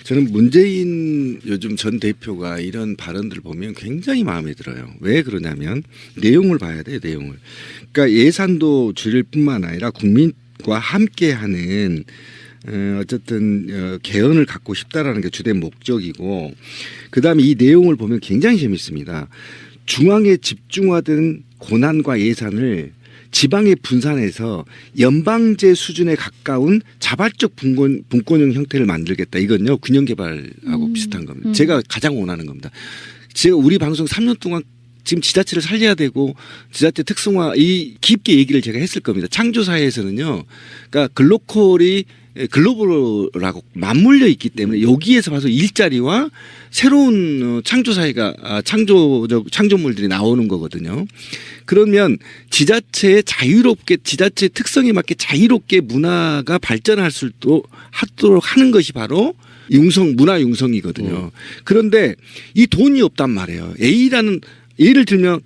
저는 문재인 요즘 전 대표가 이런 발언들을 보면 굉장히 마음에 들어요. 왜 그러냐면 내용을 봐야 돼요. 내용을. 그러니까 예산도 줄일 뿐만 아니라 국민과 함께하는 어쨌든 개헌을 갖고 싶다라는 게 주된 목적이고, 그다음에 이 내용을 보면 굉장히 재밌습니다. 중앙에 집중화된 고난과 예산을 지방에 분산해서 연방제 수준에 가까운 자발적 분권형 형태를 만들겠다. 이건요 균형 개발하고 비슷한 겁니다. 제가 가장 원하는 겁니다. 제가 우리 방송 3년 동안 지금 지자체를 살려야 되고 지자체 특성화 이 깊게 얘기를 제가 했을 겁니다. 창조사회에서는요, 그러니까 글로벌하고 맞물려 있기 때문에 여기에서 봐서 일자리와 새로운 창조사회가 창조물들이 나오는 거거든요. 그러면 지자체에 자유롭게 지자체 특성에 맞게 자유롭게 문화가 발전할 수 하도록 하는 것이 바로 문화 융성이거든요. 그런데 이 돈이 없단 말이에요. A라는 예를 들면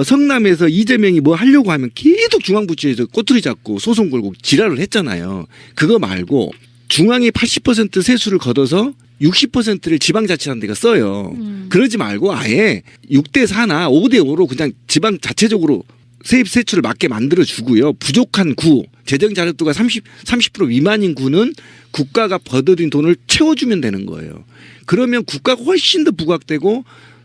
성남에서 이재명이 뭐 하려고 하면 계속 중앙부처에서 꼬투리 잡고 소송 걸고 지랄을 했잖아요. 그거 말고 중앙이 80% 세수를 걷어서 60%를 지방자치하는 데가 써요. 그러지 말고 아예 6대 4나 5대 5로 그냥 지방 자체적으로 세입 세출을 맞게 만들어 주고요. 부족한 구, 재정 자립도가 30% 미만인 구는 국가가 벌어들인 돈을 채워주면 되는 거예요. 그러면 국가가 훨씬 더 부각되고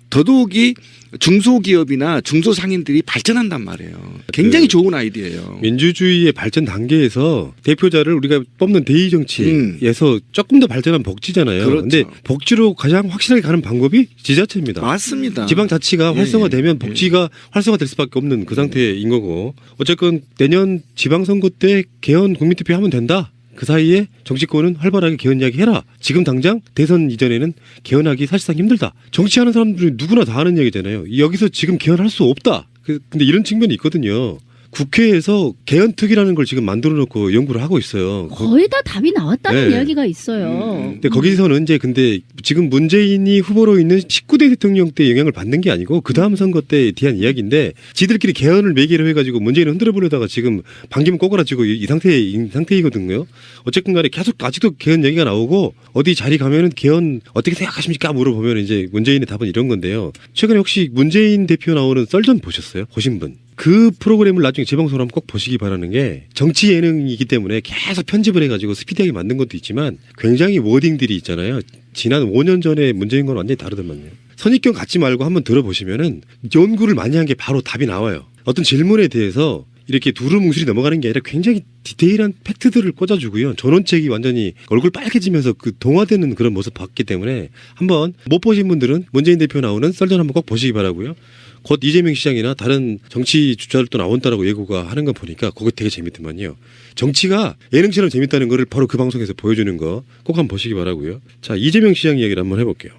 더더욱이 중소기업이나 중소상인들이 발전한단 말이에요. 굉장히 좋은 아이디어예요. 민주주의의 발전 단계에서 대표자를 우리가 뽑는 대의 정치에서 조금 더 발전한 복지잖아요. 그런데 그렇죠. 복지로 가장 확실하게 가는 방법이 지자체입니다. 맞습니다. 지방자치가 활성화되면 복지가 활성화될 수밖에 없는 그 상태인 거고, 어쨌건 내년 지방선거 때 개헌 국민투표 하면 된다. 그 사이에 정치권은 활발하게 개헌 이야기 해라. 지금 당장 대선 이전에는 개헌하기 사실상 힘들다. 정치하는 사람들이 누구나 다 하는 얘기잖아요. 여기서 지금 개헌할 수 없다. 근데 이런 측면이 있거든요. 국회에서 개헌특위라는 걸 지금 만들어 놓고 연구를 하고 있어요. 거의 다 답이 나왔다는 네. 이야기가 있어요. 근데 거기서는 이제 근데 지금 문재인이 후보로 있는 19대 대통령 때 영향을 받는 게 아니고 그 다음 선거 때에 대한 이야기인데, 지들끼리 개헌을 매개로 해가지고 문재인을 흔들어 보려다가 지금 반기문 꼬그라지고 이 상태이거든요. 어쨌든 간에 계속 아직도 개헌 얘기가 나오고, 어디 자리 가면은 개헌 어떻게 생각하십니까 물어보면 이제 문재인의 답은 이런 건데요. 최근에 혹시 문재인 대표 나오는 썰전 보셨어요? 보신 분? 그 프로그램을 나중에 재방송을 하면 꼭 보시기 바라는 게, 정치 예능이기 때문에 계속 편집을 해가지고 스피디하게 만든 것도 있지만 굉장히 워딩들이 있잖아요. 지난 5년 전에 문재인과는 완전히 다르더만요. 선입견 갖지 말고 한번 들어보시면은 연구를 많이 한 게 바로 답이 나와요. 어떤 질문에 대해서 이렇게 두루뭉술이 넘어가는 게 아니라 굉장히 디테일한 팩트들을 꽂아주고요. 전원책이 완전히 얼굴 빨개지면서 그 동화되는 그런 모습 봤기 때문에 한번 못 보신 분들은 문재인 대표 나오는 썰전 한번 꼭 보시기 바라고요. 곧 이재명 시장이나 다른 정치 주자들도 나온다라고 예고가 하는 거 보니까 그거 되게 재밌더만요. 정치가 예능처럼 재밌다는 거를 바로 그 방송에서 보여주는 거 꼭 한번 보시기 바라고요. 자, 이재명 시장 이야기를 한번 해볼게요.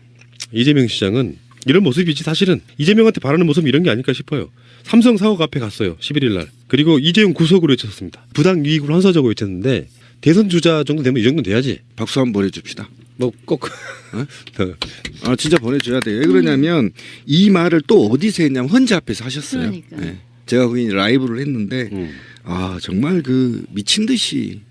이재명 시장은 이런 모습이지, 사실은 이재명한테 바라는 모습은 이런 게 아닐까 싶어요. 삼성 사옥 앞에 갔어요. 11일 날. 그리고 이재용 구속으로 외쳤습니다. 부당 이익을 환수하자고 외쳤는데, 대선 주자 정도 되면 이 정도 돼야지. 박수 한번 보내줍시다. 뭐 꼭. 진짜 보내줘야 돼요. 왜 그러냐면 이 말을 또 어디서 했냐면 헌재 앞에서 하셨어요. 그러니까. 네. 제가 거기 라이브를 했는데 정말 그 미친 듯이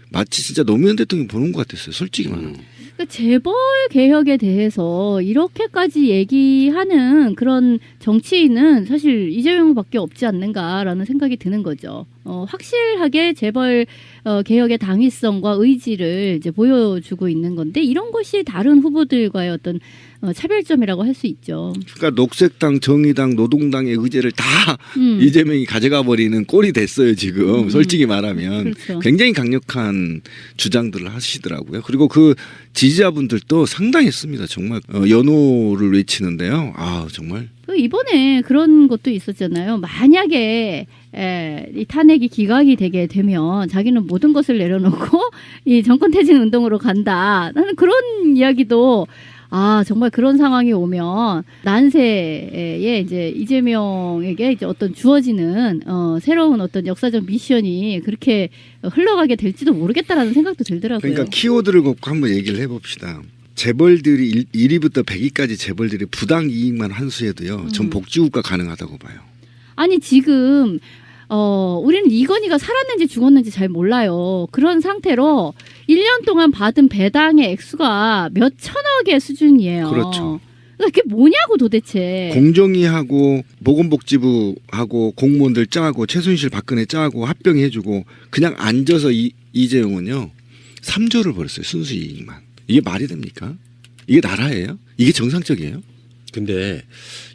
마치 진짜 노무현 대통령 보는 것 같았어요. 솔직히 말하면. 그러니까 재벌 개혁에 대해서 이렇게까지 얘기하는 그런 정치인은 사실 이재명밖에 없지 않는가라는 생각이 드는 거죠. 확실하게 재벌 개혁의 당위성과 의지를 이제 보여주고 있는 건데, 이런 것이 다른 후보들과의 어떤 차별점이라고 할 수 있죠. 그러니까 녹색당, 정의당, 노동당의 의제를 다 이재명이 가져가 버리는 꼴이 됐어요 지금. 솔직히 말하면. 그렇죠. 굉장히 강력한 주장들을 하시더라고요. 그리고 그 지지자분들도 상당했습니다. 정말 연호를 외치는데요. 정말. 이번에 그런 것도 있었잖아요. 만약에 이 탄핵이 기각이 되게 되면 자기는 모든 것을 내려놓고 이 정권 퇴진 운동으로 간다. 나는 그런 이야기도, 정말 그런 상황이 오면 난세에 이제 이재명에게 이제 어떤 주어지는 새로운 어떤 역사적 미션이 그렇게 흘러가게 될지도 모르겠다라는 생각도 들더라고요. 그러니까 키워드를 걷고 한번 얘기를 해봅시다. 재벌들이 1위부터 100위까지 재벌들이 부당 이익만 환수해도요. 전 복지국가 가능하다고 봐요. 아니 지금 우리는 이건희가 살았는지 죽었는지 잘 몰라요. 그런 상태로 1년 동안 받은 배당의 액수가 몇 천억의 수준이에요. 그렇죠. 그게 뭐냐고 도대체. 공정위하고 보건복지부하고 공무원들 짜고 최순실 박근혜 짜고 합병해주고 그냥 앉아서 이재용은요 3조를 벌었어요. 순수 이익만. 이게 말이 됩니까? 이게 나라예요? 이게 정상적이에요? 근데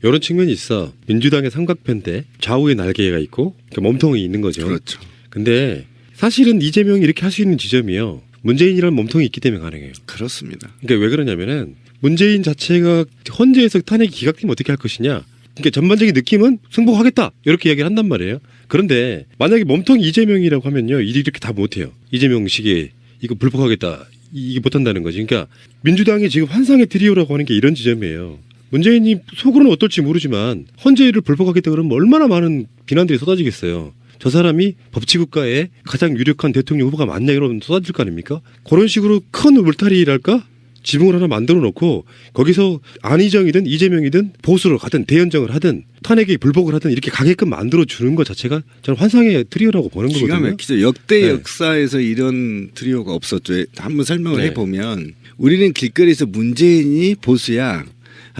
이런 측면이 있어. 민주당의 삼각편대 좌우에 날개가 있고 몸통이 있는 거죠. 그렇죠. 근데 사실은 이재명이 이렇게 할 수 있는 지점이요. 문재인이라는 몸통이 있기 때문에 가능해요. 그렇습니다. 그러니까 왜 그러냐면은 문재인 자체가 헌재에서 탄핵이 기각되면 어떻게 할 것이냐. 그러니까 전반적인 느낌은 승복하겠다 이렇게 이야기를 한단 말이에요. 그런데 만약에 몸통이 이재명이라고 하면요. 이렇게 다 못해요. 이재명식에 이거 불복하겠다. 이게 못한다는 거지. 그러니까 민주당이 지금 환상의 트리오라고 하는 게 이런 지점이에요. 문재인이 속으로는 어떨지 모르지만 헌재를 불복하겠다 그러면 얼마나 많은 비난들이 쏟아지겠어요. 저 사람이 법치국가의 가장 유력한 대통령 후보가 맞냐 이러면 쏟아질 거 아닙니까? 그런 식으로 큰 울타리랄까? 지붕을 하나 만들어 놓고 거기서 안희정이든 이재명이든 보수로 가든 대연정을 하든 탄핵에 불복을 하든 이렇게 가게끔 만들어 주는 것 자체가 저는 환상의 트리오라고 보는 거거든요. 기가 막히죠. 역대 네. 역사에서 이런 트리오가 없었죠. 한번 설명을 네. 해보면 우리는 길거리에서 문재인이 보수야.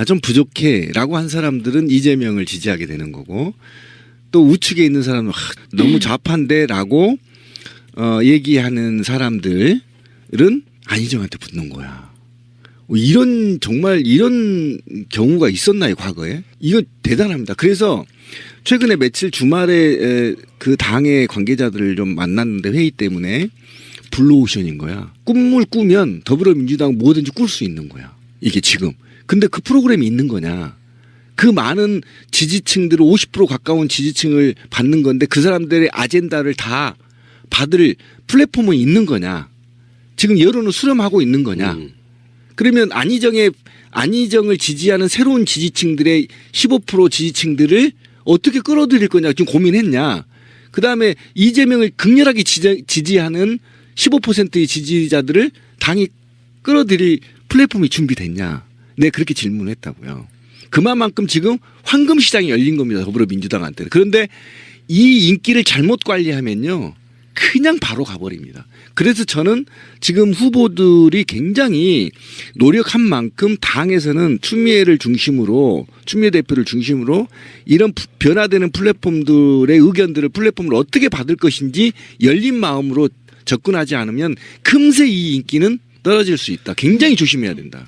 좀 부족해라고 한 사람들은 이재명을 지지하게 되는 거고 또 우측에 있는 사람은 너무 좌파인데라고 얘기하는 사람들은 안희정한테 붙는 거야. 정말 이런 경우가 있었나요 과거에? 이거 대단합니다. 그래서 최근에 며칠 주말에 그 당의 관계자들을 좀 만났는데 회의 때문에 블루오션인 거야. 꿈을 꾸면 더불어민주당 뭐든지 꿀 수 있는 거야. 이게 지금. 근데 그 프로그램이 있는 거냐. 그 많은 지지층들을 50% 가까운 지지층을 받는 건데 그 사람들의 아젠다를 다 받을 플랫폼은 있는 거냐. 지금 여론을 수렴하고 있는 거냐. 그러면 안희정을 지지하는 새로운 지지층들의 15% 지지층들을 어떻게 끌어들일 거냐 지금 고민했냐. 그다음에 이재명을 극렬하게 지지하는 15%의 지지자들을 당이 끌어들일 플랫폼이 준비됐냐. 네, 그렇게 질문했다고요. 그만큼 지금 황금 시장이 열린 겁니다. 더불어민주당한테는. 그런데 이 인기를 잘못 관리하면요. 그냥 바로 가버립니다. 그래서 저는 지금 후보들이 굉장히 노력한 만큼 당에서는 추미애 대표를 중심으로 이런 변화되는 플랫폼들의 의견들을 플랫폼을 어떻게 받을 것인지 열린 마음으로 접근하지 않으면 금세 이 인기는 떨어질 수 있다. 굉장히 조심해야 된다.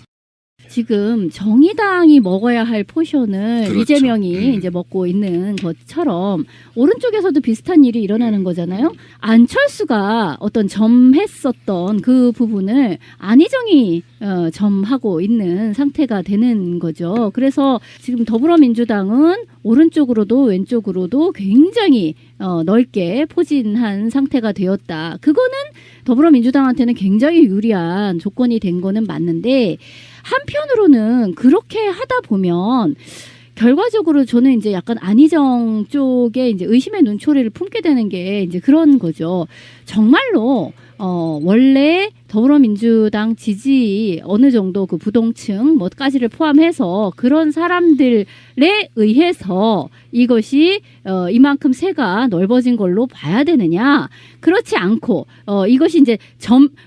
지금 정의당이 먹어야 할 포션을 그렇죠. 이재명이 이제 먹고 있는 것처럼 오른쪽에서도 비슷한 일이 일어나는 거잖아요. 안철수가 어떤 점했었던 그 부분을 안희정이 점하고 있는 상태가 되는 거죠. 그래서 지금 더불어민주당은 오른쪽으로도 왼쪽으로도 굉장히 넓게 포진한 상태가 되었다. 그거는 더불어민주당한테는 굉장히 유리한 조건이 된 거는 맞는데 한편으로는 그렇게 하다 보면 결과적으로 저는 이제 약간 안희정 쪽에 이제 의심의 눈초리를 품게 되는 게 이제 그런 거죠. 정말로 원래 더불어민주당 지지 어느 정도 그 부동층 뭐까지를 포함해서 그런 사람들에 의해서 이것이 이만큼 세가 넓어진 걸로 봐야 되느냐? 그렇지 않고 이것이 이제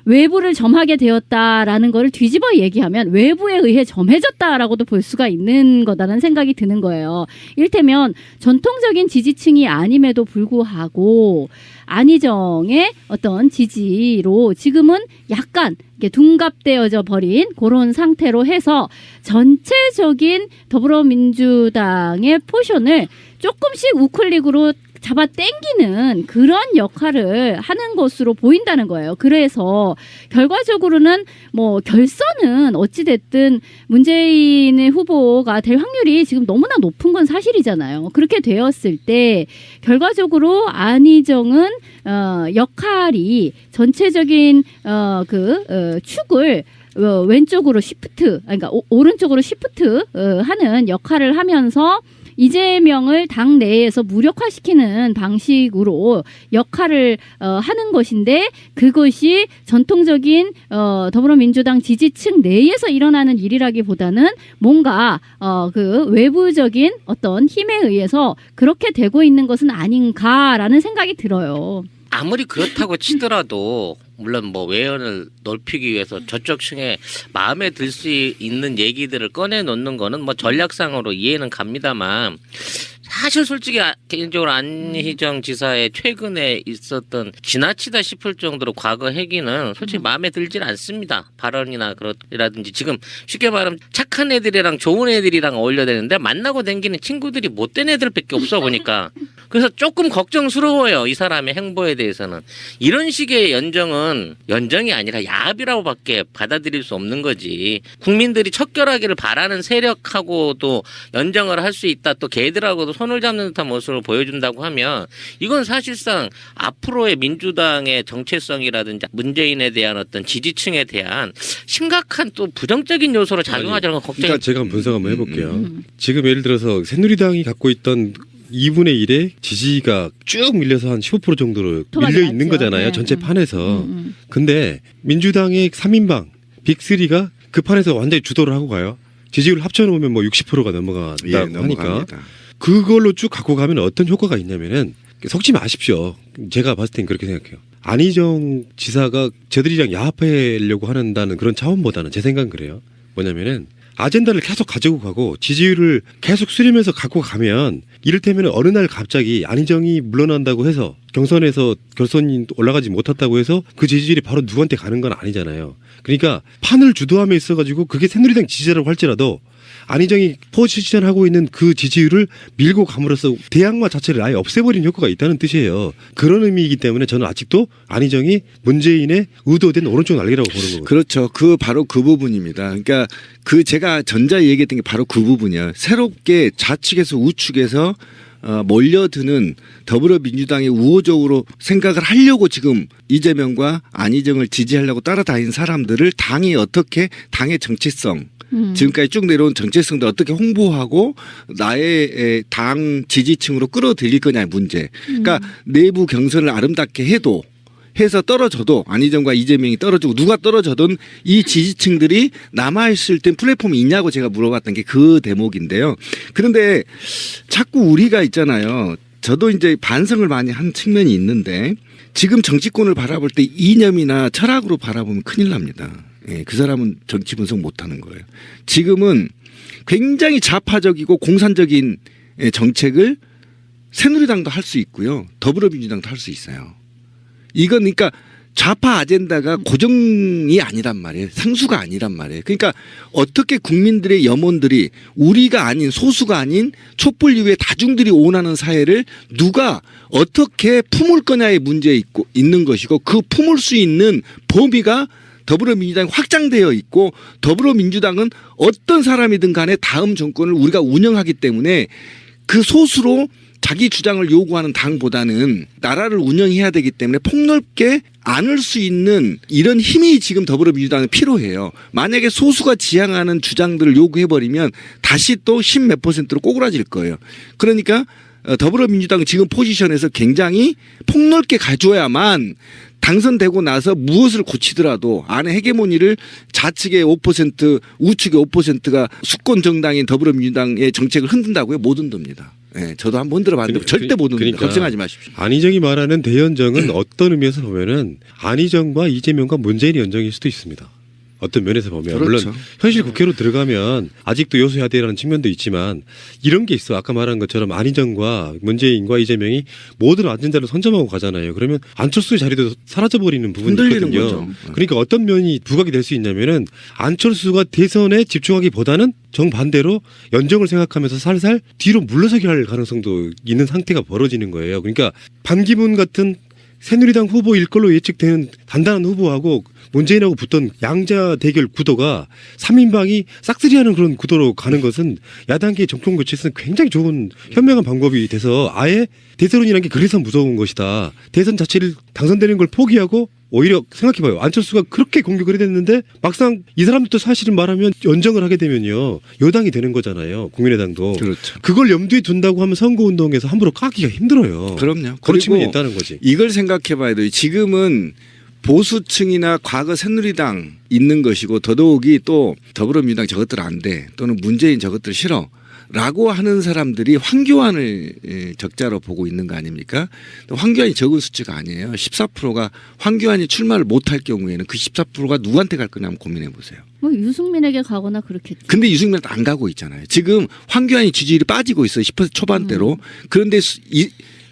외부를 점하게 되었다라는 거를 뒤집어 얘기하면 외부에 의해 점해졌다라고도 볼 수가 있는 거다라는 생각이 드는 거예요. 이를테면 전통적인 지지층이 아님에도 불구하고 안희정의 어떤 지지로 지금은 약간 이렇게 둔갑되어져 버린 그런 상태로 해서 전체적인 더불어민주당의 포션을 조금씩 우클릭으로 잡아 당기는 그런 역할을 하는 것으로 보인다는 거예요. 그래서 결과적으로는 뭐 결선은 어찌됐든 문재인의 후보가 될 확률이 지금 너무나 높은 건 사실이잖아요. 그렇게 되었을 때 결과적으로 안희정은 역할이 전체적인 축을 왼쪽으로 시프트, 그러니까 오른쪽으로 시프트 하는 역할을 하면서 이재명을 당 내에서 무력화시키는 방식으로 역할을 하는 것인데 그것이 전통적인 더불어민주당 지지층 내에서 일어나는 일이라기보다는 뭔가 그 외부적인 어떤 힘에 의해서 그렇게 되고 있는 것은 아닌가라는 생각이 들어요. 아무리 그렇다고 치더라도 물론 뭐 외연을 넓히기 위해서 저쪽 층에 마음에 들 수 있는 얘기들을 꺼내놓는 거는 뭐 전략상으로 이해는 갑니다만 사실 솔직히 개인적으로 안희정 지사의 최근에 있었던 지나치다 싶을 정도로 과거 행위는 솔직히 마음에 들질 않습니다. 발언이나 그렇라든지 지금 쉽게 말하면 착한 애들이랑 좋은 애들이랑 어울려야 되는데 만나고 다니는 친구들이 못된 애들밖에 없어 보니까 그래서 조금 걱정스러워요. 이 사람의 행보에 대해서는. 이런 식의 연정이 아니라 야합이라고밖에 받아들일 수 없는 거지. 국민들이 척결하기를 바라는 세력하고도 연정을 할 수 있다. 또 걔들하고도 손을 잡는 듯한 모습을 보여준다고 하면 이건 사실상 앞으로의 민주당의 정체성이라든지 문재인에 대한 어떤 지지층에 대한 심각한 또 부정적인 요소로 작용하지 않는 걱정이. 그러니까 제가 한번 분석 한번 해볼게요. 지금 예를 들어서 새누리당이 갖고 있던 2분의 1의 지지가 쭉 밀려서 한 15% 정도로 밀려 있는 거잖아요. 네. 전체 판에서. 근데 민주당의 3인방 빅3가 그 판에서 완전히 주도를 하고 가요. 지지율 합쳐놓으면 뭐 60%가 넘어간다고 예, 하니까 넘어갑니다. 그걸로 쭉 갖고 가면 어떤 효과가 있냐면은 속지 마십시오. 제가 봤을 땐 그렇게 생각해요. 안희정 지사가 저들이랑 야합하려고 한다는 그런 차원보다는 제 생각은 그래요. 뭐냐면은 아젠다를 계속 가지고 가고 지지율을 계속 수렴해서 갖고 가면 이를테면 어느 날 갑자기 안희정이 물러난다고 해서 경선에서 결선이 올라가지 못했다고 해서 그 지지율이 바로 누구한테 가는 건 아니잖아요. 그러니까 판을 주도함에 있어가지고 그게 새누리당 지지자라고 할지라도 안희정이 포지션하고 있는 그 지지율을 밀고 감으로써 대항마 자체를 아예 없애버리는 효과가 있다는 뜻이에요. 그런 의미이기 때문에 저는 아직도 안희정이 문재인의 의도된 오른쪽 날개라고 보는 거거든요. 그렇죠. 바로 그 부분입니다. 그러니까 제가 전자 얘기했던 게 바로 그 부분이야. 새롭게 좌측에서 우측에서 몰려드는 더불어민주당이 우호적으로 생각을 하려고 지금 이재명과 안희정을 지지하려고 따라다닌 사람들을 당이 어떻게 당의 정체성 지금까지 쭉 내려온 정체성도 어떻게 홍보하고 나의 당 지지층으로 끌어들일 거냐의 문제. 그러니까 내부 경선을 아름답게 해서 떨어져도 안희정과 이재명이 떨어지고 누가 떨어져든 이 지지층들이 남아있을 땐 플랫폼이 있냐고 제가 물어봤던 게 그 대목인데요. 그런데 자꾸 우리가 있잖아요. 저도 이제 반성을 많이 한 측면이 있는데 지금 정치권을 바라볼 때 이념이나 철학으로 바라보면 큰일 납니다. 예, 그 사람은 정치 분석 못하는 거예요. 지금은 굉장히 좌파적이고 공산적인 정책을 새누리당도 할 수 있고요. 더불어민주당도 할 수 있어요. 이건 그러니까 좌파 아젠다가 고정이 아니란 말이에요. 상수가 아니란 말이에요. 그러니까 어떻게 국민들의 염원들이 우리가 아닌 소수가 아닌 촛불 이후에 다중들이 원하는 사회를 누가 어떻게 품을 거냐의 문제에 있는 것이고 그 품을 수 있는 범위가 더불어민주당이 확장되어 있고 더불어민주당은 어떤 사람이든 간에 다음 정권을 우리가 운영하기 때문에 그 소수로 자기 주장을 요구하는 당보다는 나라를 운영해야 되기 때문에 폭넓게 안을 수 있는 이런 힘이 지금 더불어민주당은 필요해요. 만약에 소수가 지향하는 주장들을 요구해버리면 다시 또 10몇 %로 꼬그라질 거예요. 그러니까 더불어민주당 지금 포지션에서 굉장히 폭넓게 가져야만 당선되고 나서 무엇을 고치더라도 안의 헤게모니를 좌측의 5% 우측의 5%가 수권 정당인 더불어민주당의 정책을 흔든다고요? 못 흔듭니다. 네, 저도 한번 흔들어 봤는데 절대 못 흔듭니다. 그러니까 걱정하지 마십시오. 안희정이 말하는 대연정은 어떤 의미에서 보면은 안희정과 이재명과 문재인의 연정일 수도 있습니다. 어떤 면에서 보면 그렇죠. 물론 현실 국회로 들어가면 아직도 요소야대라는 측면도 있지만 이런 게 있어. 아까 말한 것처럼 안희정과 문재인과 이재명이 모든 아젠다를 선점하고 가잖아요. 그러면 안철수의 자리도 사라져버리는 부분이 흔들리는 있거든요. 거죠. 그러니까 어떤 면이 부각이 될 수 있냐면은 안철수가 대선에 집중하기보다는 정반대로 연정을 생각하면서 살살 뒤로 물러서게 할 가능성도 있는 상태가 벌어지는 거예요. 그러니까 반기문 같은 새누리당 후보일 걸로 예측되는 단단한 후보하고 문재인하고 붙던 양자 대결 구도가 3인방이 싹쓸이하는 그런 구도로 가는 것은 야당계의 정권 교체에서는 굉장히 좋은 현명한 방법이 돼서 아예 대선이라는 게 그래서 무서운 것이다. 대선 자체를 당선되는 걸 포기하고 오히려 생각해봐요. 안철수가 그렇게 공격을 해댔는데 막상 이 사람들도 사실은 말하면 연정을 하게 되면요. 여당이 되는 거잖아요. 국민의당도. 그렇죠. 그걸 염두에 둔다고 하면 선거운동에서 함부로 까기가 힘들어요. 그럼요. 그런 측면이 그리고 있다는 거지. 이걸 생각해봐야 돼요. 지금은 보수층이나 과거 새누리당 있는 것이고 더더욱이 또 더불어민주당 저것들 안 돼. 또는 문재인 저것들 싫어. 라고 하는 사람들이 황교안을 적자로 보고 있는 거 아닙니까? 황교안이 적은 수치가 아니에요. 14%가 황교안이 출마를 못할 경우에는 그 14%가 누구한테 갈 거냐 한번 고민해 보세요. 뭐 유승민에게 가거나 그렇겠죠. 근데 유승민한테 안 가고 있잖아요. 지금 황교안이 지지율이 빠지고 있어요. 10% 초반대로. 그런데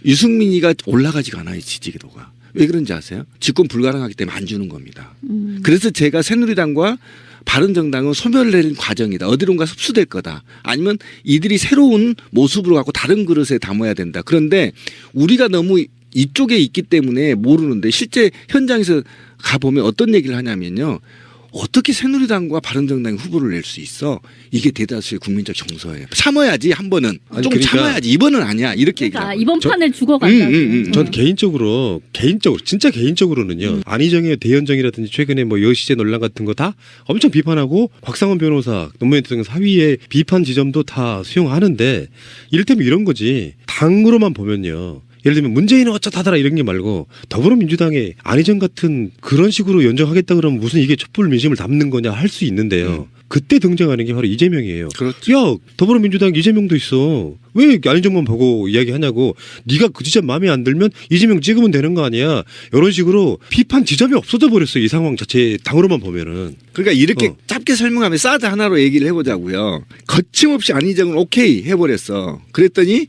유승민이가 올라가지가 않아요. 지지도가. 왜 그런지 아세요? 집권 불가능하기 때문에 안 주는 겁니다. 그래서 제가 새누리당과 바른정당은 소멸을 내린 과정이다. 어디론가 흡수될 거다. 아니면 이들이 새로운 모습으로 갖고 다른 그릇에 담아야 된다. 그런데 우리가 너무 이쪽에 있기 때문에 모르는데 실제 현장에서 가보면 어떤 얘기를 하냐면요. 어떻게 새누리당과 바른정당이 후보를 낼 수 있어? 이게 대다수의 국민적 정서예요. 참아야지 한 번은. 아니, 좀 그러니까 참아야지. 이번은 아니야. 이렇게 그러니까 얘기하고. 이번 판을 죽어간다. 전 개인적으로 진짜 개인적으로는요. 안희정의 대연정이라든지 최근에 뭐 여시제 논란 같은 거 다 엄청 비판하고 박상원 변호사 노무현 대통령 사위의 비판 지점도 다 수용하는데 이를테면 이런 거지. 당으로만 보면요. 예를 들면 문재인은 어쩌다더라 이런 게 말고 더불어민주당의 안희정 같은 그런 식으로 연정하겠다 그러면 무슨 이게 촛불 민심을 담는 거냐 할 수 있는데요. 그때 등장하는 게 바로 이재명이에요. 그렇죠. 야 더불어민주당 이재명도 있어. 왜 안희정만 보고 이야기하냐고. 네가 그 지점 마음에 안 들면 이재명 찍으면 되는 거 아니야. 이런 식으로 비판 지점이 없어져 버렸어요. 이 상황 자체 당으로만 보면은. 그러니까 이렇게 짧게 설명하면 사드 하나로 얘기를 해보자고요. 거침없이 안희정은 오케이 해버렸어. 그랬더니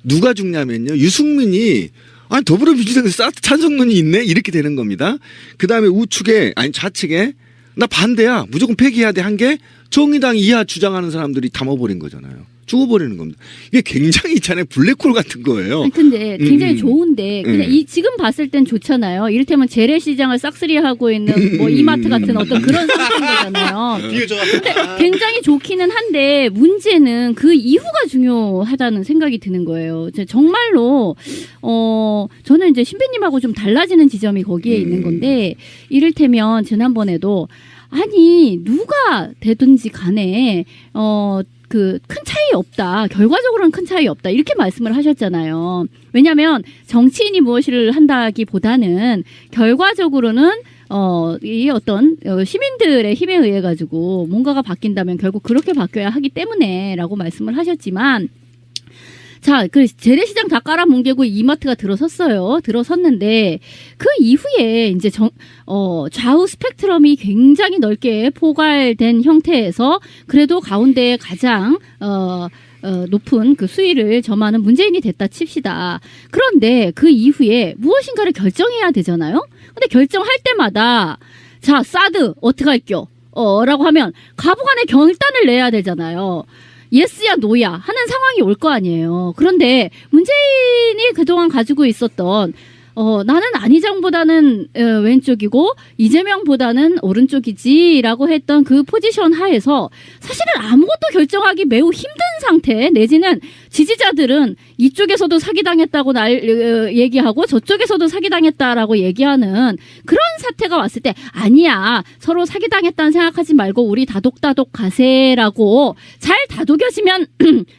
누가 죽냐면요. 유승민이 아니 더불어민주당에서 사드 찬성론이 있네 이렇게 되는 겁니다. 그다음에 우측에 아니 좌측에 나 반대야 무조건 폐기해야 돼 한 게 정의당 이하 주장하는 사람들이 담아버린 거잖아요. 죽어버리는 겁니다. 이게 굉장히 있잖아요. 블랙홀 같은 거예요. 아니, 근데 굉장히 좋은데 그냥 이 지금 봤을 땐 좋잖아요. 이를테면 재래시장을 싹쓸이하고 있는 뭐 이마트 같은 어떤 그런 상태인 거잖아요. 근데 굉장히 좋기는 한데 문제는 그 이후가 중요하다는 생각이 드는 거예요. 정말로 저는 이제 신배님하고 좀 달라지는 지점이 거기에 있는 건데 이를테면 지난번에도 아니 누가 되든지 간에 그 큰 차이 없다. 결과적으로는 큰 차이 없다. 이렇게 말씀을 하셨잖아요. 왜냐하면 정치인이 무엇을 한다기보다는 결과적으로는 이 어떤 시민들의 힘에 의해 가지고 뭔가가 바뀐다면 결국 그렇게 바뀌어야 하기 때문에라고 말씀을 하셨지만 자, 그 재래시장 다 깔아뭉개고 이마트가 들어섰어요. 들어섰는데 그 이후에 이제 좌우 스펙트럼이 굉장히 넓게 포괄된 형태에서 그래도 가운데에 가장 높은 그 수위를 점하는 문재인이 됐다 칩시다. 그런데 그 이후에 무엇인가를 결정해야 되잖아요. 근데 결정할 때마다 자, 사드 어떻게 할게요? 라고 하면 가부간의 결단을 내야 되잖아요. 예스야 노야 하는 상황이 올 거 아니에요. 그런데 문재인이 그동안 가지고 있었던 나는 안희정보다는 왼쪽이고 이재명보다는 오른쪽이지라고 했던 그 포지션 하에서 사실은 아무것도 결정하기 매우 힘든 상태 내지는 지지자들은 이쪽에서도 사기당했다고 얘기하고 저쪽에서도 사기당했다라고 얘기하는 그런 사태가 왔을 때 아니야 서로 사기당했다는 생각하지 말고 우리 다독다독 가세라고 잘 다독여지면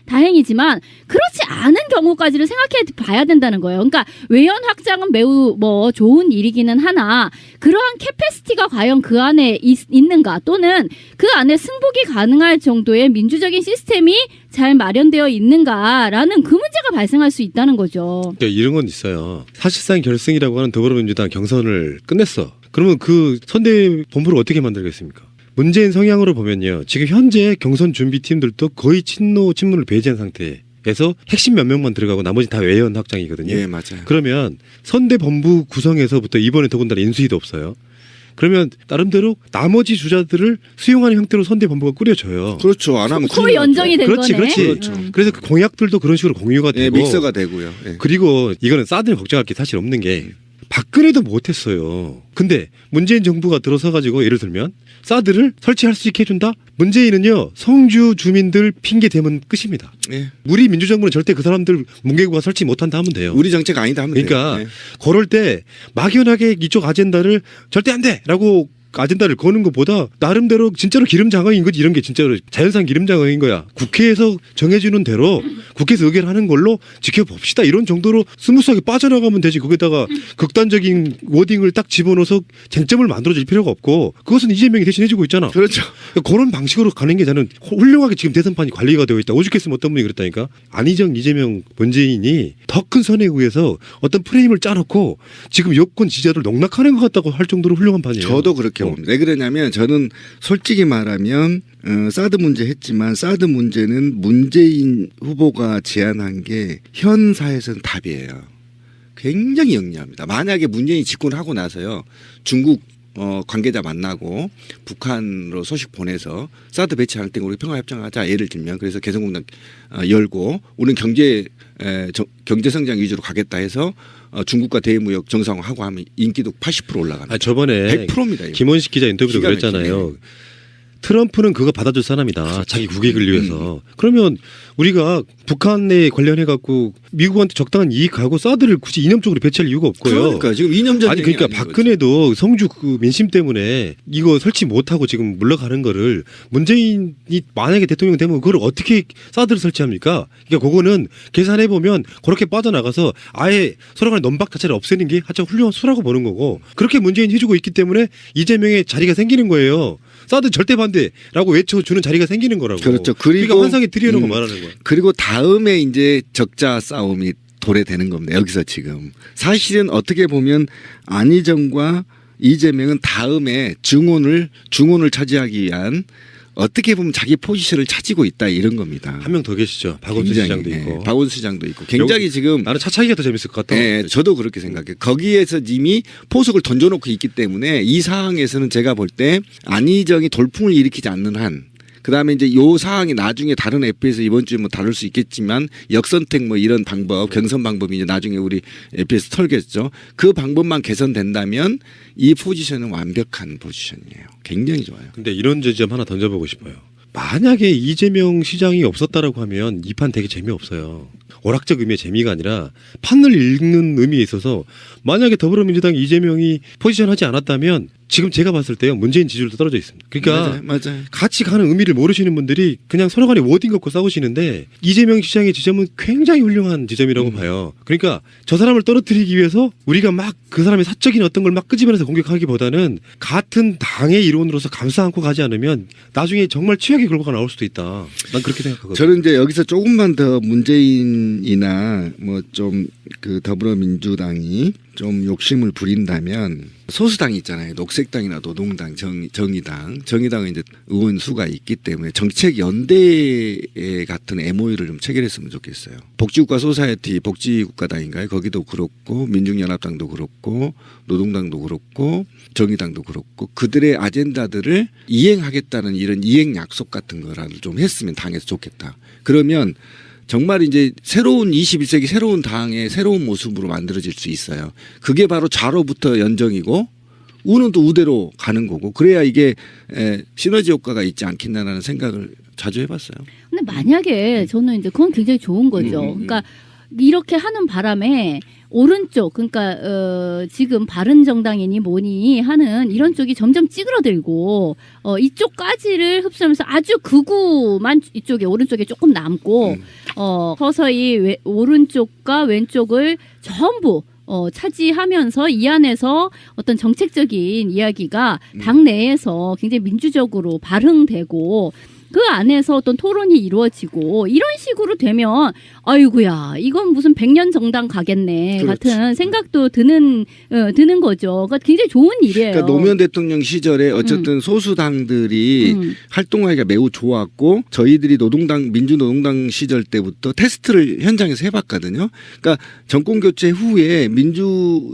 다행이지만 그렇지 않은 경우까지를 생각해 봐야 된다는 거예요. 그러니까 외연 확장은 매우 뭐 좋은 일이기는 하나 그러한 캐패시티가 과연 그 안에 있는가 또는 그 안에 승복이 가능할 정도의 민주적인 시스템이 잘 마련되어 있는가라는 그 문제가 발생할 수 있다는 거죠. 그러니까 이런 건 있어요. 사실상 결승이라고 하는 더불어민주당 경선을 끝냈어. 그러면 그 선대본부를 어떻게 만들겠습니까? 문재인 성향으로 보면요. 지금 현재 경선 준비팀들도 거의 친문을 배제한 상태에서 핵심 몇 명만 들어가고 나머지 다 외연 확장이거든요. 예, 맞아요. 그러면 선대본부 구성에서부터 이번에 더군다나 인수위도 없어요. 그러면 나름대로 나머지 주자들을 수용하는 형태로 선대본부가 꾸려져요. 그렇죠. 안 하면 소위 연정이 된 그렇지, 거네. 그렇지. 그렇죠. 그래서 그 공약들도 그런 식으로 공유가 예, 되고 믹서가 되고요. 예. 그리고 이거는 사드는 걱정할 게 사실 없는 게 박근혜도 못했어요. 근데 문재인 정부가 들어서 가지고 예를 들면 사드를 설치할 수 있게 해준다? 문재인은요 성주 주민들 핑계 대면 끝입니다. 예. 우리 민주정부는 절대 그 사람들 문개구가 설치 못한다 하면 돼요. 우리 정책 아니다 하면 그러니까 돼요. 예. 그럴 때 막연하게 이쪽 아젠다를 절대 안 돼라고 아젠다를 거는 것보다 나름대로 진짜로 기름장어인 거지. 이런 게 진짜로 자연산 기름장어인 거야. 국회에서 정해주는 대로 국회에서 의결하는 걸로 지켜봅시다. 이런 정도로 스무스하게 빠져나가면 되지. 거기다가 극단적인 워딩을 딱 집어넣어서 쟁점을 만들어줄 필요가 없고 그것은 이재명이 대신 해주고 있잖아. 그렇죠. 그런 방식으로 가는 게 저는 훌륭하게 지금 대선판이 관리가 되어 있다. 오죽했으면 어떤 분이 그랬다니까. 안희정, 이재명, 문재인이 더 큰 선에 의해서 어떤 프레임을 짜놓고 지금 여권 지지자를 농락하는 것 같다고 할 정도로 훌륭한 판이에요. 저도 그렇게 봅니다. 왜 그러냐면 저는 솔직히 말하면 사드 문제 했지만 사드 문제는 문재인 후보가 제안한 게 현 사회에서는 답이에요. 굉장히 영리합니다. 만약에 문재인이 집권하고 나서요. 중국 관계자 만나고 북한으로 소식 보내서 사드 배치할 때 우리 평화협정하자 예를 들면 그래서 개성공단 열고 우리는 경제성장 위주로 가겠다 해서 중국과 대무역 정상화하고 하면 인기도 80% 올라갑니다. 저번에 100%입니다. 김원식 기자 인터뷰도 기가 그랬잖아요. 막히네. 트럼프는 그거 받아줄 사람이다. 자기 국익을 위해서. 그러면 우리가 북한에 관련해 갖고 미국한테 적당한 이익하고 사드를 굳이 이념적으로 배치할 이유가 없고요. 그러니까 지금 이념적인 아니 그러니까 박근혜도 성주 그 민심 때문에 이거 설치 못하고 지금 물러가는 거를 문재인이 만약에 대통령 되면 그걸 어떻게 사드를 설치합니까? 그러니까 그거는 계산해 보면 그렇게 빠져나가서 아예 서로 간의 논박 자체를 없애는 게 하여튼 훌륭한 수라고 보는 거고 그렇게 문재인이 해주고 있기 때문에 이재명의 자리가 생기는 거예요. 사드 절대 반대라고 외쳐주는 자리가 생기는 거라고. 그렇죠. 그러니까 그리고 환상에 들여놓고 말하는 거야. 그리고 다음에 이제 적자 싸움이 도래되는 겁니다. 여기서 지금 사실은 어떻게 보면 안희정과 이재명은 다음에 중원을 차지하기 위한 어떻게 보면 자기 포지션을 차지고 있다 이런 겁니다. 한 명 더 계시죠. 박원순 굉장히, 시장도 있고. 박원순 시장도 있고 굉장히 지금 나는 차차기가 더 재밌을 것 같다. 네, 저도 그렇게 생각해요. 거기에서 이미 포석을 던져놓고 있기 때문에 이 상황에서는 제가 볼 때 안희정이 돌풍을 일으키지 않는 한 그다음에 이제 요 사항이 나중에 다른 F에서 이번 주에 뭐 다룰 수 있겠지만 역선택 뭐 이런 방법 경선 방법이 이제 나중에 우리 F에서 털겠죠. 그 방법만 개선된다면 이 포지션은 완벽한 포지션이에요. 굉장히 좋아요. 근데 이런 지점 하나 던져보고 싶어요. 만약에 이재명 시장이 없었다라고 하면 이 판 되게 재미없어요. 오락적 의미의 재미가 아니라 판을 읽는 의미에 있어서 만약에 더불어민주당 이재명이 포지션하지 않았다면 지금 제가 봤을 때요 문재인 지지율도 떨어져 있습니다. 그러니까 맞아요. 같이 가는 의미를 모르시는 분들이 그냥 서로 간에 워딩 갖고 싸우시는데 이재명 시장의 지점은 굉장히 훌륭한 지점이라고 봐요. 그러니까 저 사람을 떨어뜨리기 위해서 우리가 막 그 사람의 사적인 어떤 걸 막 끄집어내서 공격하기보다는 같은 당의 이론으로서 감싸 안고 가지 않으면 나중에 정말 최악의 결과가 나올 수도 있다. 난 그렇게 생각하거든요. 저는 이제 여기서 조금만 더 문재인이나 뭐 좀 그 더불어민주당이 좀 욕심을 부린다면 소수당이 있잖아요. 녹색당이나 노동당, 정의당은 이제 의원 수가 있기 때문에 정책 연대 같은 MOU를 좀 체결했으면 좋겠어요. 복지국가 소사이어티 복지국가당인가요? 거기도 그렇고 민중연합당도 그렇고 노동당도 그렇고 정의당도 그렇고 그들의 아젠다들을 이행하겠다는 이런 이행 약속 같은 거라도 좀 했으면 당에서 좋겠다. 그러면 정말 이제 새로운 21세기 새로운 당의 새로운 모습으로 만들어질 수 있어요. 그게 바로 좌로부터 연정이고 우는 또 우대로 가는 거고 그래야 이게 시너지 효과가 있지 않겠나라는 생각을 자주 해봤어요. 근데 만약에 저는 이제 그건 굉장히 좋은 거죠. 그러니까 이렇게 하는 바람에 오른쪽 그러니까 지금 바른정당이니 뭐니 하는 이런 쪽이 점점 찌그러들고 이쪽까지를 흡수하면서 아주 극우만 이쪽에 오른쪽에 조금 남고 서서히 오른쪽과 왼쪽을 전부 차지하면서 이 안에서 어떤 정책적인 이야기가 당 내에서 굉장히 민주적으로 발흥되고 그 안에서 어떤 토론이 이루어지고 이런 식으로 되면 아이고야 이건 무슨 100년 정당 가겠네 그렇지. 같은 생각도 드는 거죠. 그러니까 굉장히 좋은 일이에요. 그러니까 노무현 대통령 시절에 어쨌든 소수당들이 활동하기가 매우 좋았고 저희들이 민주노동당 시절 때부터 테스트를 현장에서 해봤거든요. 그러니까 정권 교체 후에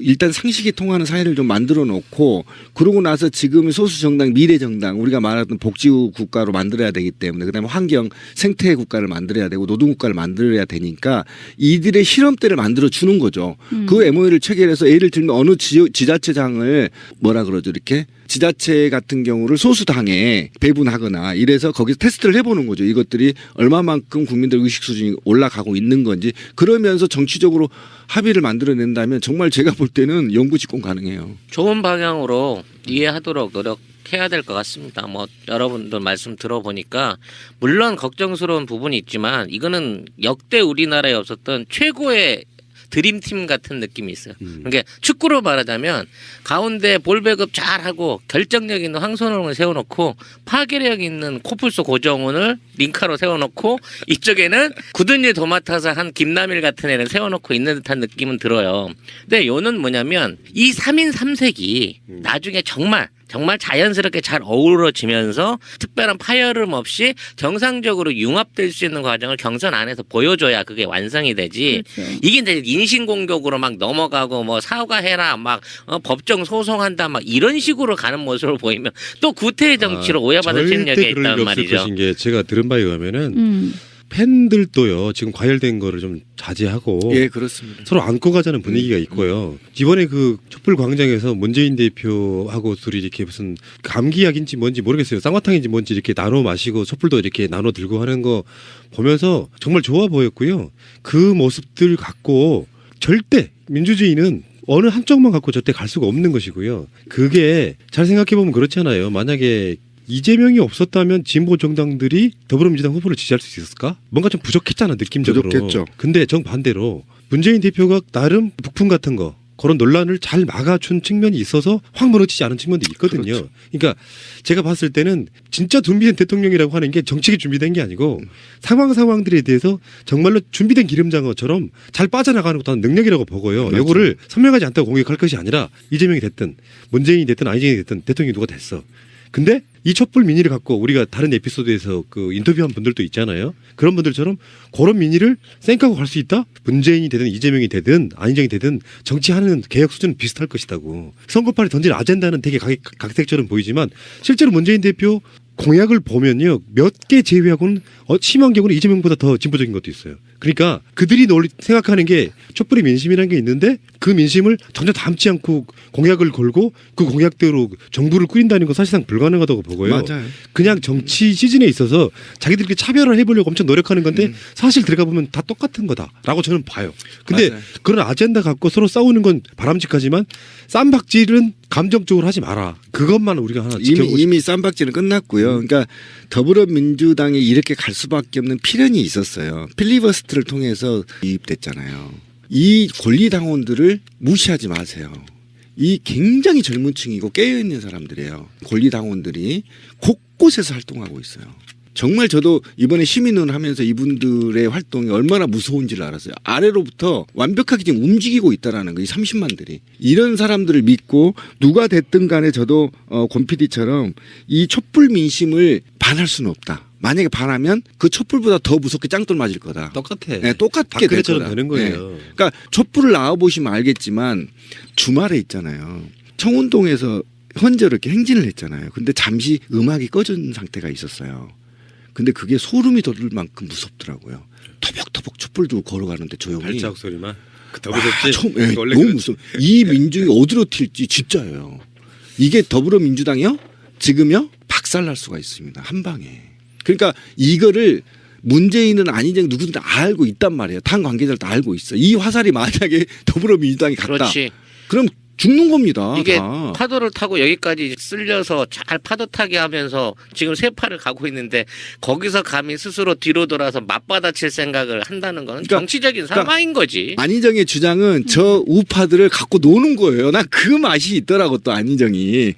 일단 상식이 통하는 사회를 좀 만들어 놓고 그러고 나서 지금 소수정당 미래정당 우리가 말하던 복지국가로 만들어야 되기 되기 때문에 그다음에 환경 생태 국가를 만들어야 되고 노동 국가를 만들어야 되니까 이들의 실험대를 만들어 주는 거죠. 그 MOU를 체결해서 예를 들면 어느 지자체장을 뭐라 그러죠 이렇게 지자체 같은 경우를 소수당에 배분하거나 이래서 거기서 테스트를 해보는 거죠. 이것들이 얼마만큼 국민들 의식 수준이 올라가고 있는 건지 그러면서 정치적으로 합의를 만들어낸다면 정말 제가 볼 때는 영구 집권 가능해요. 좋은 방향으로 이해하도록 노력해야 될 것 같습니다. 뭐 여러분들 말씀 들어보니까 물론 걱정스러운 부분이 있지만 이거는 역대 우리나라에 없었던 최고의 드림팀 같은 느낌이 있어요. 그러니까 축구로 말하자면 가운데 볼 배급 잘하고 결정력 있는 황선홍을 세워놓고 파괴력 있는 코뿔소 고정훈을 링카로 세워놓고 이쪽에는 굳은 일 도맡아서 한 김남일 같은 애를 세워놓고 있는 듯한 느낌은 들어요. 근데 요는 뭐냐면 이 3인 3색이 나중에 정말 자연스럽게 잘 어우러지면서 특별한 파열음 없이 정상적으로 융합될 수 있는 과정을 경선 안에서 보여줘야 그게 완성이 되지. 그렇죠. 이게 이제 인신공격으로 막 넘어가고 뭐 사과해라 막 법정 소송한다 막 이런 식으로 가는 모습을 보이면 또 구태의 정치로 오해받을 수 있는 절대 게 그럴 있단 리 없을 말이죠. 것인 게 제가 들은 바에 의하면은 팬들도요 지금 과열된 거를 좀 자제하고 예, 그렇습니다. 서로 안고 가자는 분위기가 있고요. 이번에 그 촛불 광장에서 문재인 대표하고 둘이 이렇게 무슨 감기약인지 뭔지 모르겠어요. 쌍화탕인지 뭔지 이렇게 나눠 마시고 촛불도 이렇게 나눠 들고 하는 거 보면서 정말 좋아 보였고요. 그 모습들 갖고 절대 민주주의는 어느 한쪽만 갖고 절대 갈 수가 없는 것이고요. 그게 잘 생각해 보면 그렇잖아요. 만약에 이재명이 없었다면 진보 정당들이 더불어민주당 후보를 지지할 수 있었을까? 뭔가 좀 부족했잖아 느낌적으로. 부족했죠. 근데 정반대로 문재인 대표가 나름 북풍 같은 거 그런 논란을 잘 막아준 측면이 있어서 확 무너지지 않은 측면도 있거든요. 그렇죠. 그러니까 제가 봤을 때는 진짜 준비된 대통령이라고 하는 게 정책이 준비된 게 아니고 상황들에 대해서 정말로 준비된 기름장어처럼 잘 빠져나가는 것도 능력이라고 보고요. 맞죠. 요거를 선명하지 않다고 공격할 것이 아니라 이재명이 됐든 문재인이 됐든 안희정이 됐든 대통령이 누가 됐어. 근데 이 촛불 민의를 갖고 우리가 다른 에피소드에서 그 인터뷰한 분들도 있잖아요. 그런 분들처럼 그런 민의를 쌩까고 갈 수 있다? 문재인이 되든 이재명이 되든 안희정이 되든 정치하는 개혁 수준은 비슷할 것이다고. 선거판에 던진 아젠다는 되게 각색처럼 보이지만 실제로 문재인 대표 공약을 보면요. 몇 개 제외하고는 심한 경우는 이재명보다 더 진보적인 것도 있어요. 그러니까 그들이 생각하는 게 촛불의 민심이라는 게 있는데 그 민심을 전혀 담지 않고 공약을 걸고 그 공약대로 정부를 꾸린다는 건 사실상 불가능하다고 보고요. 맞아요. 그냥 정치 시즌에 있어서 자기들끼리 차별을 해보려고 엄청 노력하는 건데 사실 들어가 보면 다 똑같은 거다라고 저는 봐요. 근데 맞아요. 그런 아젠다 갖고 서로 싸우는 건 바람직하지만 쌈박질은 감정적으로 하지 마라. 그것만 우리가 하나 지켜보고 이미 쌈박질은 끝났고요. 그러니까 더불어민주당이 이렇게 갈 수밖에 없는 필연이 있었어요. 필리버스트를 통해서 유입됐잖아요. 이 권리당원들을 무시하지 마세요. 이 굉장히 젊은 층이고 깨어있는 사람들이에요. 권리당원들이 곳곳에서 활동하고 있어요. 정말 저도 이번에 시민의원 하면서 이분들의 활동이 얼마나 무서운지를 알았어요. 아래로부터 완벽하게 지금 움직이고 있다라는 거예요. 이 30만들이. 이런 사람들을 믿고 누가 됐든 간에 저도 권 PD처럼 이 촛불 민심을 반할 수는 없다. 만약에 반하면 그 촛불보다 더 무섭게 짱돌 맞을 거다. 똑같아. 네, 똑같게 될 거다. 되는 거예요. 네. 그러니까 촛불을 나와보시면 알겠지만 주말에 있잖아요. 청운동에서 헌재로 이렇게 행진을 했잖아요. 근데 잠시 음악이 꺼진 상태가 있었어요. 근데 그게 소름이 돋을 만큼 무섭더라고요. 터벅터벅 촛불 들고 걸어가는데 조용히. 발자국 소리만. 더 와, 무섭지. 예, 원래 너무 그렇지. 무서워. 이 민중이 어디로 튈지 진짜예요. 이게 더불어민주당이요? 지금요? 박살날 수가 있습니다. 한 방에. 그러니까 이거를 문재인은 안희정 누구든 다 알고 있단 말이에요. 당 관계자들 다 알고 있어. 이 화살이 만약에 더불어민주당이 갔다. 그렇지. 그럼 죽는 겁니다. 이게 다. 파도를 타고 여기까지 쓸려서 잘 파도 타게 하면서 지금 세 팔을 가고 있는데 거기서 감히 스스로 뒤로 돌아서 맞받아칠 생각을 한다는 건 그러니까- 정치적인 상황인 거지. 안희정의 주장은 저 우파들을 갖고 노는 거예요. 난 그 맛이 있더라고 또 안희정이.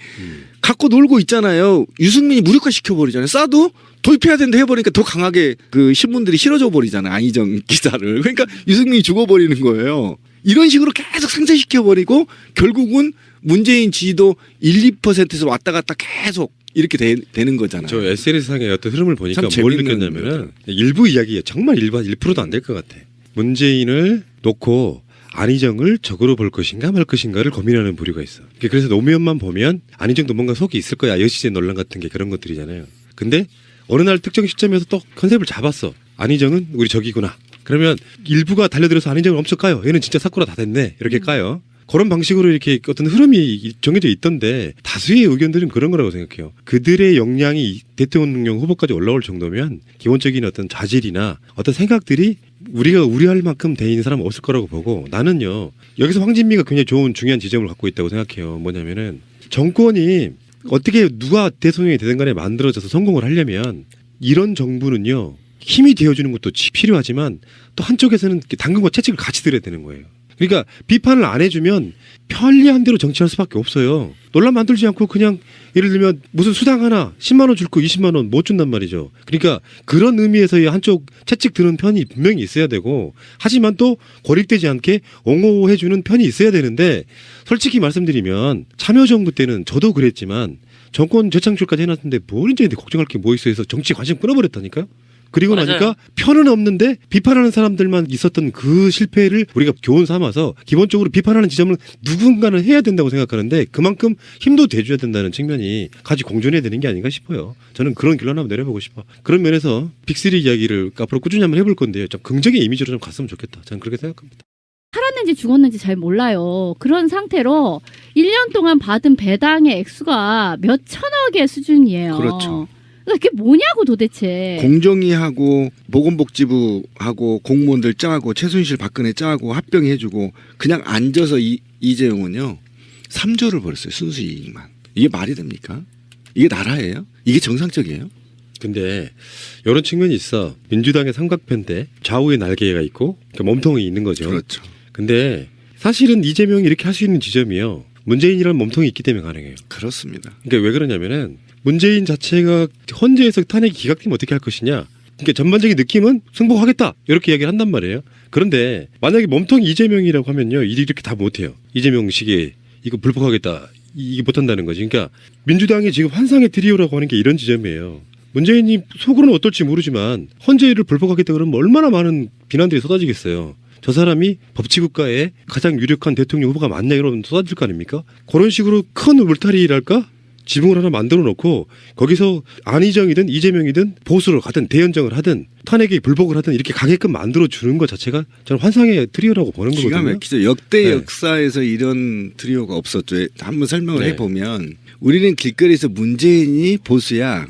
갖고 놀고 있잖아요. 유승민이 무력화 시켜버리잖아요. 싸도 도입해야 된다 해버리니까 더 강하게 그 신문들이 실어줘 버리잖아요. 안희정 기사를. 그러니까 유승민이 죽어버리는 거예요. 이런 식으로 계속 상쇄시켜버리고 결국은 문재인 지지도 1, 2%에서 왔다 갔다 계속 이렇게 되는 거잖아요. 저 SNS상의 어떤 흐름을 보니까 참 뭘 재밌는 느꼈냐면은 일부 이야기에 정말 1%도 안 될 것 같아. 문재인을 놓고 안희정을 적으로 볼 것인가 말 것인가를 고민하는 부류가 있어. 그래서 노무현만 보면 안희정도 뭔가 속이 있을 거야. 여시제 논란 같은 게 그런 것들이잖아요. 근데 어느 날 특정 시점에서 또 컨셉을 잡았어. 안희정은 우리 적이구나. 그러면 일부가 달려들어서 안희정을 엄청 까요. 얘는 진짜 사쿠라 다 됐네. 이렇게 까요. 그런 방식으로 이렇게 어떤 흐름이 정해져 있던데 다수의 의견들은 그런 거라고 생각해요. 그들의 역량이 대통령 후보까지 올라올 정도면 기본적인 어떤 자질이나 어떤 생각들이 우리가 우려할 만큼 돼 있는 사람은 없을 거라고 보고, 나는요 여기서 황진미가 굉장히 좋은 중요한 지점을 갖고 있다고 생각해요. 뭐냐면은 정권이 어떻게 누가 대통령이 되든 간에 만들어져서 성공을 하려면 이런 정부는요 힘이 되어주는 것도 필요하지만 또 한쪽에서는 당근과 채찍을 같이 들여야 되는 거예요. 그러니까 비판을 안 해주면 편리한 대로 정치할 수밖에 없어요. 논란 만들지 않고 그냥 예를 들면 무슨 수당 하나 10만 원 줄 거 20만 원 못 준단 말이죠. 그러니까 그런 의미에서의 한쪽 채찍 드는 편이 분명히 있어야 되고, 하지만 또 고립되지 않게 옹호해주는 편이 있어야 되는데, 솔직히 말씀드리면 참여정부 때는 저도 그랬지만 정권 재창출까지 해놨는데 뭘 이제 걱정할 게 뭐 있어 해서 정치 관심 끊어버렸다니까요. 그리고 맞아요. 나니까 편은 없는데 비판하는 사람들만 있었던 그 실패를 우리가 교훈 삼아서 기본적으로 비판하는 지점은 누군가는 해야 된다고 생각하는데 그만큼 힘도 대줘야 된다는 측면이 같이 공존해야 되는 게 아닌가 싶어요. 저는 그런 결론 한번 내려보고 싶어. 그런 면에서 빅3 이야기를 앞으로 꾸준히 한번 해볼 건데요. 좀 긍정의 이미지로 좀 갔으면 좋겠다. 저는 그렇게 생각합니다. 살았는지 죽었는지 잘 몰라요. 그런 상태로 1년 동안 받은 배당의 액수가 몇 천억의 수준이에요. 그렇죠. 그게 뭐냐고 도대체. 공정위하고 보건복지부하고 공무원들 짜고 최순실 박근혜 짜고 합병해주고 그냥 앉아서 이재용은요 3조를 벌었어요. 순수 이익만. 이게 말이 됩니까? 이게 나라예요? 이게 정상적이에요? 근데 이런 측면이 있어. 민주당의 삼각편대 좌우의 날개가 있고 몸통이 있는 거죠. 그렇죠. 근데 사실은 이재명이 이렇게 할 수 있는 지점이요, 문재인이라는 몸통이 있기 때문에 가능해요. 그렇습니다. 그러니까 왜 그러냐면은 문재인 자체가 헌재에서 탄핵이 기각되면 어떻게 할 것이냐. 그러니까 전반적인 느낌은 승복하겠다 이렇게 이야기를 한단 말이에요. 그런데 만약에 몸통이 이재명이라고 하면요 이렇게 다 못해요. 이재명식의 이거 불복하겠다 이게 못한다는 거지. 그러니까 민주당이 지금 환상의 트리오라고 하는 게 이런 지점이에요. 문재인이 속으로는 어떨지 모르지만 헌재를 불복하겠다 그러면 얼마나 많은 비난들이 쏟아지겠어요. 저 사람이 법치국가의 가장 유력한 대통령 후보가 맞냐 이러면 쏟아질 거 아닙니까? 그런 식으로 큰 울타리랄까? 지붕을 하나 만들어 놓고 거기서 안희정이든 이재명이든 보수를 가든 대연정을 하든 탄핵에 불복을 하든 이렇게 가게끔 만들어 주는 것 자체가 저는 환상의 트리오라고 보는 거거든요. 기가 막히죠. 역대 네. 역사에서 이런 트리오가 없었죠. 한번 설명을 네. 해보면 우리는 길거리에서 문재인이 보수야,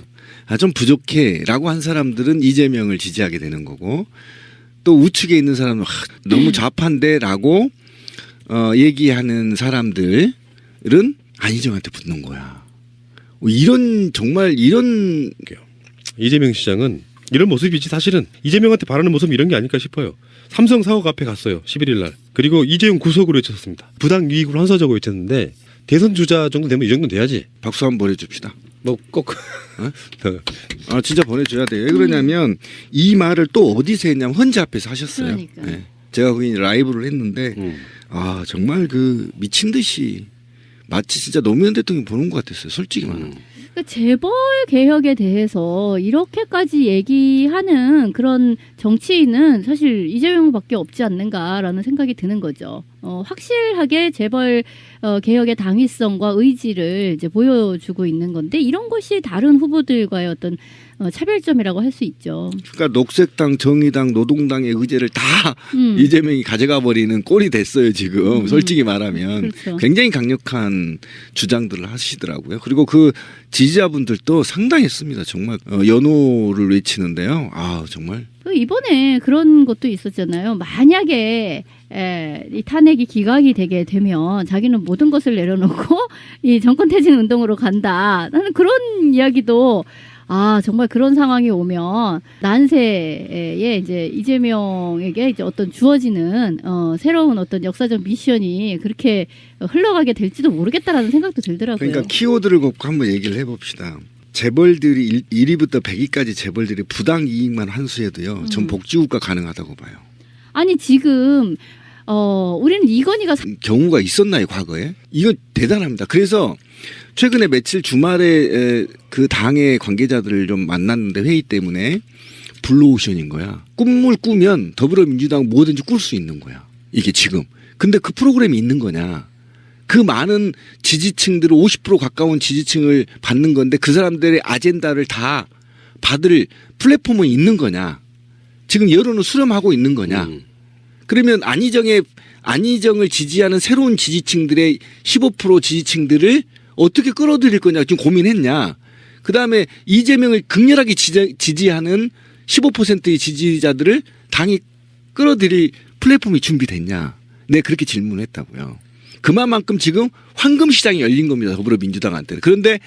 좀 부족해라고 한 사람들은 이재명을 지지하게 되는 거고, 또 우측에 있는 사람은 너무 좌파인데라고 얘기하는 사람들은 안희정한테 붙는 거야. 이런 정말 이런 이재명 시장은 이런 모습이지 사실은 이재명한테 바라는 모습 이런 게 아닐까 싶어요. 삼성 사옥 앞에 갔어요. 11일 날. 그리고 이재용 구속으로 외쳤습니다. 부당 이익으로 헌사적으로 외쳤는데 대선 주자 정도 되면 이 정도 돼야지. 박수 한번 보내줍시다. 뭐 꼭. 진짜 보내줘야 돼요. 왜 그러냐면 이 말을 또 어디서 했냐면 헌재 앞에서 하셨어요. 그러니까. 네. 제가 거기 라이브를 했는데 정말 그 미친 듯이 마치 진짜 노무현 대통령 보는 것 같았어요. 솔직히 말하면. 그러니까 재벌 개혁에 대해서 이렇게까지 얘기하는 그런 정치인은 사실 이재명밖에 없지 않는가라는 생각이 드는 거죠. 확실하게 재벌 개혁의 당위성과 의지를 이제 보여주고 있는 건데 이런 것이 다른 후보들과의 어떤 차별점이라고 할 수 있죠. 그러니까 녹색당, 정의당, 노동당의 의제를 다 이재명이 가져가 버리는 꼴이 됐어요 지금. 솔직히 말하면 그렇죠. 굉장히 강력한 주장들을 하시더라고요. 그리고 그 지지자분들도 상당했습니다. 정말 연호를 외치는데요. 정말. 이번에 그런 것도 있었잖아요. 만약에 이 탄핵이 기각이 되게 되면 자기는 모든 것을 내려놓고 이 정권 퇴진 운동으로 간다. 나는 그런 이야기도 정말 그런 상황이 오면 난세에 이제 이재명에게 이제 어떤 주어지는 새로운 어떤 역사적 미션이 그렇게 흘러가게 될지도 모르겠다라는 생각도 들더라고요. 그러니까 키워드를 걷고 한번 얘기를 해봅시다. 재벌들이 1위부터 100위까지 재벌들이 부당 이익만 환수해도요. 전 복지국가 가능하다고 봐요. 아니 지금 우리는 이건희가 경우가 있었나요 과거에? 이거 대단합니다. 그래서 최근에 며칠 주말에 그 당의 관계자들을 좀 만났는데 회의 때문에 블루오션인 거야. 꿈을 꾸면 더불어민주당 뭐든지 꿀 수 있는 거야. 이게 지금. 근데 그 프로그램이 있는 거냐. 그 많은 지지층들을 50% 가까운 지지층을 받는 건데 그 사람들의 아젠다를 다 받을 플랫폼은 있는 거냐? 지금 여론을 수렴하고 있는 거냐? 그러면 안희정을 지지하는 새로운 지지층들의 15% 지지층들을 어떻게 끌어들일 거냐 지금 고민했냐? 그 다음에 이재명을 극렬하게 지지하는 15%의 지지자들을 당이 끌어들일 플랫폼이 준비됐냐? 네, 그렇게 질문을 했다고요. 그만큼 지금 황금 시장이 열린 겁니다. 더불어민주당한테는. 그런데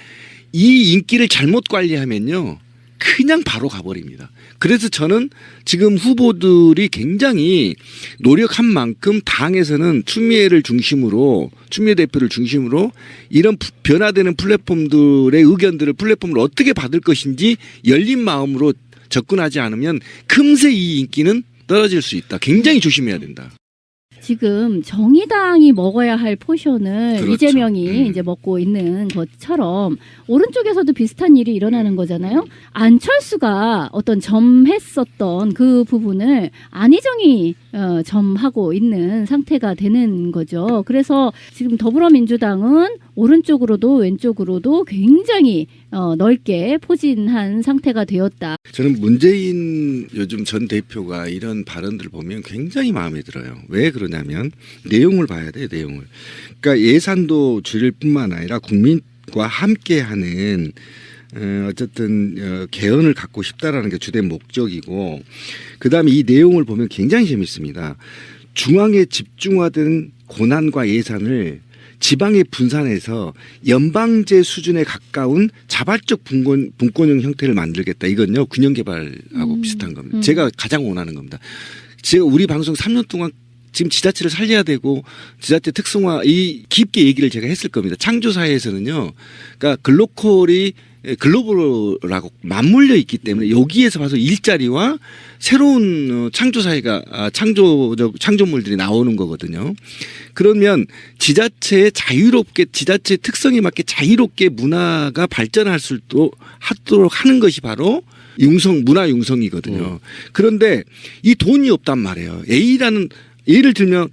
이 인기를 잘못 관리하면요. 그냥 바로 가버립니다. 그래서 저는 지금 후보들이 굉장히 노력한 만큼 당에서는 추미애 대표를 중심으로 이런 변화되는 플랫폼들의 의견들을 플랫폼을 어떻게 받을 것인지 열린 마음으로 접근하지 않으면 금세 이 인기는 떨어질 수 있다. 굉장히 조심해야 된다. 지금 정의당이 먹어야 할 포션을 그렇죠. 이재명이 이제 먹고 있는 것처럼 오른쪽에서도 비슷한 일이 일어나는 거잖아요. 안철수가 어떤 점했었던 그 부분을 안희정이 점하고 있는 상태가 되는 거죠. 그래서 지금 더불어민주당은 오른쪽으로도 왼쪽으로도 굉장히 넓게 포진한 상태가 되었다. 저는 문재인 요즘 전 대표가 이런 발언들을 보면 굉장히 마음에 들어요. 왜 그러냐면 내용을 봐야 돼요. 내용을. 그러니까 예산도 줄일 뿐만 아니라 국민과 함께하는 어쨌든 개헌을 갖고 싶다라는 게 주된 목적이고 그다음에 이 내용을 보면 굉장히 재밌습니다. 중앙에 집중화된 고난과 예산을 지방에 분산해서 연방제 수준에 가까운 자발적 분권형 형태를 만들겠다. 이건요 균형개발하고 비슷한 겁니다. 제가 가장 원하는 겁니다. 제가 우리 방송 3년 동안 지금 지자체를 살려야 되고 지자체 특성화 이 깊게 얘기를 제가 했을 겁니다. 창조사회에서는요. 그러니까 글로벌하고 맞물려 있기 때문에 여기에서 봐서 일자리와 새로운 창조사회가 창조물들이 나오는 거거든요. 그러면 지자체의 지자체 특성에 맞게 자유롭게 문화가 발전할 수 하도록 하는 것이 바로 문화 융성이거든요. 그런데 이 돈이 없단 말이에요. 예를 들면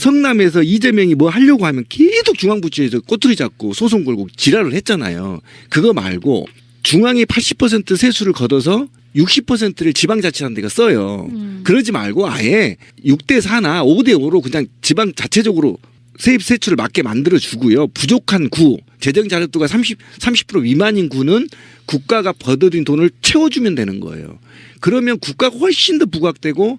성남에서 이재명이 뭐 하려고 하면 계속 중앙부처에서 꼬투리 잡고 소송 걸고 지랄을 했잖아요. 그거 말고 중앙이 80% 세수를 걷어서 60%를 지방자치하는 데가 써요. 그러지 말고 아예 6대4나 5대5로 그냥 지방 자체적으로 세입 세출을 맞게 만들어 주고요. 부족한 구, 재정 자료도가 30% 미만인 구는 국가가 벌어들인 돈을 채워주면 되는 거예요. 그러면 국가가 훨씬 더 부각되고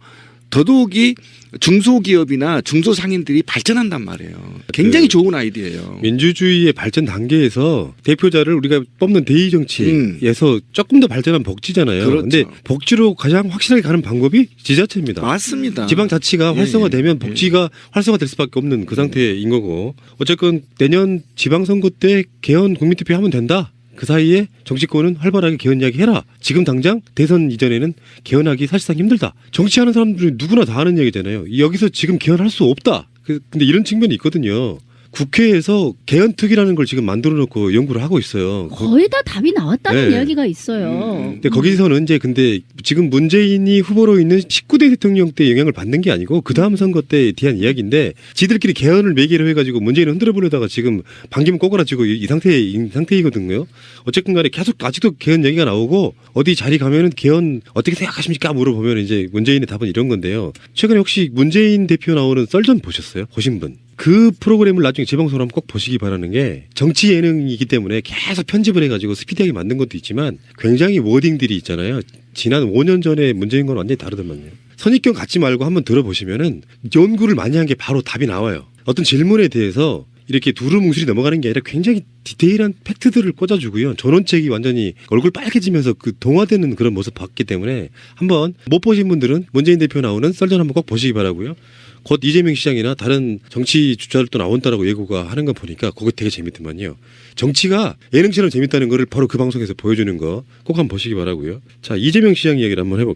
더더욱이 중소기업이나 중소상인들이 발전한단 말이에요. 굉장히 좋은 아이디어예요. 민주주의의 발전 단계에서 대표자를 우리가 뽑는 대의 정치에서 조금 더 발전한 복지잖아요. 그런데 그렇죠. 복지로 가장 확실하게 가는 방법이 지자체입니다. 맞습니다. 지방자치가 활성화되면 복지가 활성화될 수밖에 없는 그 상태인 거고 어쨌건 내년 지방선거 때 개헌 국민투표 하면 된다. 그 사이에 정치권은 활발하게 개헌 이야기 해라. 지금 당장 대선 이전에는 개헌하기 사실상 힘들다. 정치하는 사람들이 누구나 다 하는 얘기잖아요. 여기서 지금 개헌할 수 없다. 근데 이런 측면이 있거든요. 국회에서 개헌특위라는 걸 지금 만들어 놓고 연구를 하고 있어요. 거의 다 답이 나왔다는 네. 이야기가 있어요. 근데 거기서는 이제 근데 지금 문재인이 후보로 있는 19대 대통령 때 영향을 받는 게 아니고 그 다음 선거 때에 대한 이야기인데 지들끼리 개헌을 매개로 해가지고 문재인을 흔들어 보려다가 지금 반기문 꼬그라지고 이 상태이거든요. 어쨌든 간에 계속 아직도 개헌 얘기가 나오고 어디 자리 가면은 개헌 어떻게 생각하십니까? 물어보면 이제 문재인의 답은 이런 건데요. 최근에 혹시 문재인 대표 나오는 썰전 보셨어요? 보신 분? 그 프로그램을 나중에 재방송을 하면 꼭 보시기 바라는 게 정치 예능이기 때문에 계속 편집을 해가지고 스피디하게 만든 것도 있지만 굉장히 워딩들이 있잖아요. 지난 5년 전에 문재인과는 완전히 다르더만요. 선입견 갖지 말고 한번 들어보시면은 연구를 많이 한 게 바로 답이 나와요. 어떤 질문에 대해서 이렇게 두루뭉술이 넘어가는 게 아니라 굉장히 디테일한 팩트들을 꽂아주고요. 전원책이 완전히 얼굴 빨개지면서 그 동화되는 그런 모습 봤기 때문에 한번 못 보신 분들은 문재인 대표 나오는 썰전 한번 꼭 보시기 바라고요. 곧 이재명 시장이나 다른 정치 주자들도 나온다라고 예고가 하는 거 보니까 그거 되게 재밌더만요. 정치가 예능처럼 재밌다는 거를 바로 그 방송에서 보여주는 거 꼭 한번 보시기 바라고요. 자, 이재명 시장 이야기를 한번 해볼게요.